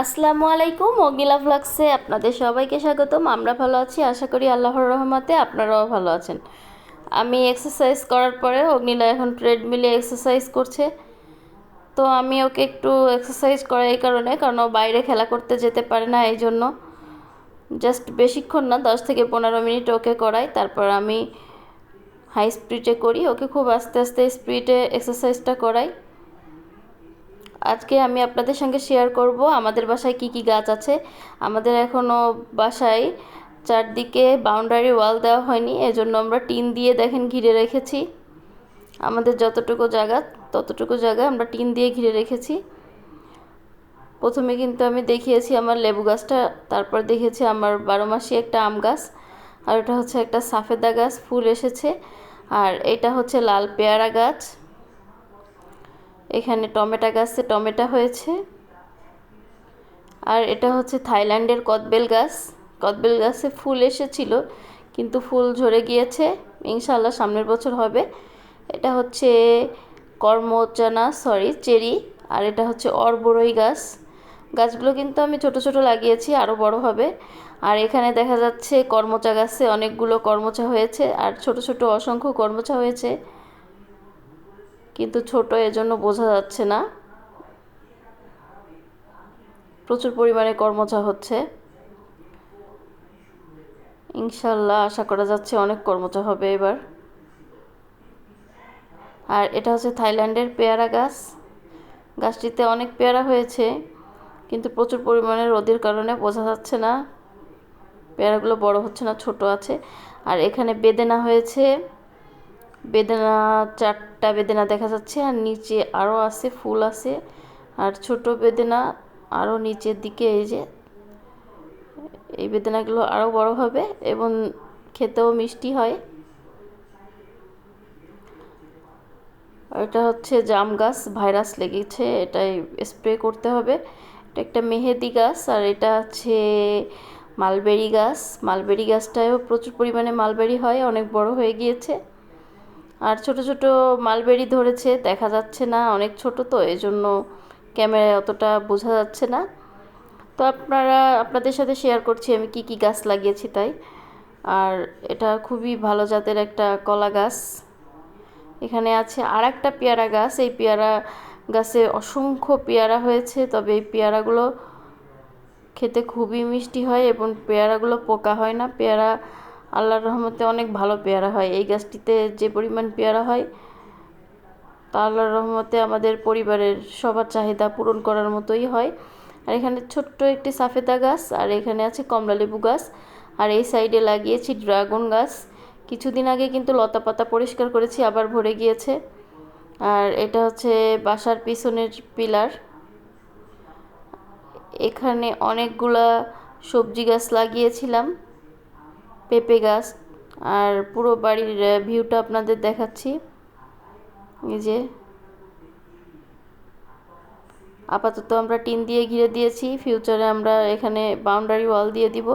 আসসালামু আলাইকুম, অগ্নিলা ভ্লগসে আপনাদের সবাইকে স্বাগতম। আমরা ভালো আছি, আশা করি আল্লাহর রহমতে আপনারাও ভালো আছেন। আমি এক্সারসাইজ করার পরে অগ্নিলা এখন ট্রেডমিলে এক্সারসাইজ করছে। তো আমি ওকে একটু এক্সারসাইজ করাই এই কারণ ও বাইরে খেলা করতে যেতে পারে না, এই জন্য জাস্ট বেশিক্ষণ না, 10 থেকে 15 মিনিট ওকে করাই, তারপর আমি হাই স্পিডে করি, ওকে খুব আস্তে আস্তে স্পিডে এক্সারসাইজটা করাই। আজকে আমি আপনাদের সঙ্গে শেয়ার করব আমাদের বাসায় কি কি গাছ আছে। আমাদের এখনও বাসায় চারদিকে বাউন্ডারি ওয়াল দেওয়া হয়নি, এজন্য আমরা টিন দিয়ে দেখেন ঘিরে রেখেছি। আমাদের যতটুকু জায়গা ততটুকু জায়গা আমরা টিন দিয়ে ঘিরে রেখেছি। প্রথমে কিন্তু আমি দেখিয়েছি আমার লেবু গাছটা, তারপর দেখেছি আমার 12 মাসি একটা আম গাছ, আর এটা হচ্ছে একটা সাফেদা গাছ, ফুল এসেছে। আর এটা হচ্ছে লাল পেয়ারা গাছ। এখানে টমেটো গাছে টমেটো হয়েছে। আর এটা হচ্ছে থাইল্যান্ডের কদবেল গাছ। কদবেল গাছে ফুল এসেছিল, কিন্তু ফুল ঝরে গিয়েছে, ইনশাআল্লাহ সামনের বছর হবে। এটা হচ্ছে চেরি। আর এটা হচ্ছে অরবরই গাছ। গাছগুলো কিন্তু আমি ছোট ছোট লাগিয়েছি, আরও বড় হবে। আর এখানে দেখা যাচ্ছে কর্মচা গাছে অনেকগুলো কর্মচা হয়েছে, আর ছোট ছোট অসংখ্য কর্মচা হয়েছে, কিন্তু ছোট এজন্য বোঝা যাচ্ছে না। প্রচুর পরিমাণে কর্মচা হচ্ছে, ইনশাল্লাহ আশা করা যাচ্ছে অনেক কর্মচা হবে এবার। আর এটা হচ্ছে থাইল্যান্ডের পেয়ারা গাছ। গাছটিতে অনেক পেয়ারা হয়েছে, কিন্তু প্রচুর পরিমাণে রোদের কারণে বোঝা যাচ্ছে না, পেয়ারাগুলো বড় হচ্ছে না, ছোট আছে। আর এখানে বেদেনা হয়েছে, বেদেনা 4টা বেদেনা দেখা যাচ্ছে, আর নিচে আরও আছে, ফুল আছে। আর ছোট বেদেনা আরও নিচের দিকে, এই যে এই বেদেনাগুলো আরও বড় হবে এবং খেতেও মিষ্টি হয়। এটা হচ্ছে জাম গাছ, ভাইরাস লেগেছে, এটাই স্প্রে করতে হবে। এটা একটা মেহেদি গাছ। আর এটা হচ্ছে মালবেরি গাছ। মালবেরি গাছটায়ও প্রচুর পরিমাণে মালবেরি হয়, অনেক বড় হয়ে গিয়েছে। আর ছোট ছোট মালবেরি ধরেছে, দেখা যাচ্ছে না, অনেক ছোট তো এজন্য ক্যামেরায় অতটা বোঝা যাচ্ছে না। তো আপনাদের সাথে শেয়ার করছি আমি কি কি গাছ লাগিয়েছি তাই। আর এটা খুবই ভালো জাতের একটা কলা গাছ। এখানে আছে আর একটা পেয়ারা গাছ। এই পেয়ারা গাছে অসংখ্য পেয়ারা হয়েছে, তবে এই পেয়ারাগুলো খেতে খুবই মিষ্টি হয় এবং পেয়ারাগুলো পোকা হয় না। পেয়ারা আল্লাহর রহমতে অনেক ভালো পেয়ারা হয়। এই গাছটিতে যে পরিমাণ পেয়ারা হয় তা আল্লাহর রহমতে আমাদের পরিবারের সবার চাহিদা পূরণ করার মতোই হয়। আর এখানে ছোট্ট একটি সাফেদা গাছ, আর এখানে আছে কমলালেবু গাছ। আর এই সাইডে লাগিয়েছি ড্রাগন গাছ। কিছুদিন আগে কিন্তু লতাপাতা পরিষ্কার করেছি, আবার ভরে গিয়েছে। আর এটা হচ্ছে বাসার পিছনের পিলার। এখানে অনেকগুলা সবজি গাছ লাগিয়েছিলাম, পেঁপে গাছ। আর পুরো বাড়ির ভিউটা আপনাদের দেখাচ্ছি। এই যে আপাতত আমরা টিন দিয়ে ঘিরে দিয়েছি, ফিউচারে আমরা এখানে বাউন্ডারি ওয়াল দিয়ে দিব।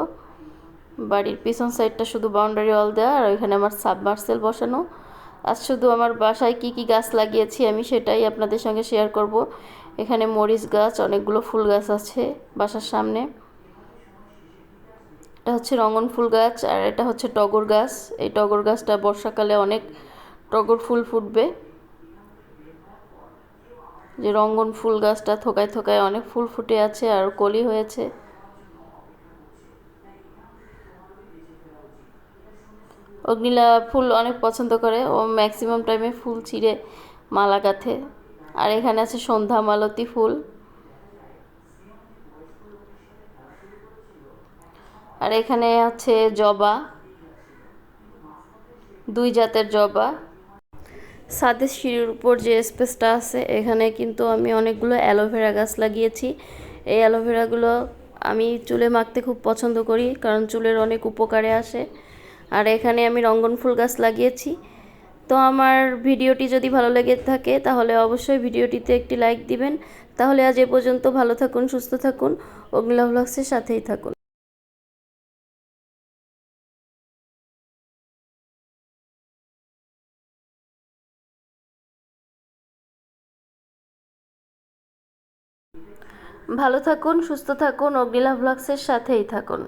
বাড়ির পিছন সাইডটা শুধু বাউন্ডারি ওয়াল দেওয়া, আর ওইখানে আমার সাবমার্সেল বসানো। আজ শুধু আমার বাসায় কি কি গাছ লাগিয়েছি আমি সেটাই আপনাদের সঙ্গে শেয়ার করব। এখানে মরিচ গাছ, অনেকগুলো ফুল গাছ আছে বাসার সামনে। এটা হচ্ছে রঙন ফুল গাছ, আর এটা হচ্ছে টগর গাছ। এই টগর গাছটা বর্ষাকালে অনেক টগর ফুল ফুটবে। যে রঙ্গন ফুল গাছটা থোকায় থোকায় অনেক ফুল ফুটে আছে আর কলি হয়েছে। অগ্নিলা ফুল অনেক পছন্দ করে, ও ম্যাক্সিমাম টাইমে ফুল ছিঁড়ে মালা গাঁথে। আর এখানে আছে সন্ধ্যা মালতী ফুল। আর এখানে আছে জবা, 2 জাতের জবা। ছাদের সিঁড়ির উপর যে স্পেসটা আছে এখানে কিন্তু আমি অনেকগুলো অ্যালোভেরা গাছ লাগিয়েছি। এই অ্যালোভেরাগুলো আমি চুলে মাখতে খুব পছন্দ করি, কারণ চুলের অনেক উপকারে আসে। আর এখানে আমি রঙ্গন ফুল গাছ লাগিয়েছি। তো আমার ভিডিওটি যদি ভালো লেগে থাকে তাহলে অবশ্যই ভিডিওটিতে একটি লাইক দিবেন। তাহলে আজ এ পর্যন্ত, ভালো থাকুন, সুস্থ থাকুন, অগ্নিলা ভ্লগসের সাথেই থাকুন। ভালো থাকুন, সুস্থ থাকুন, অগ্নিলা ভ্লগসের সাথেই থাকুন।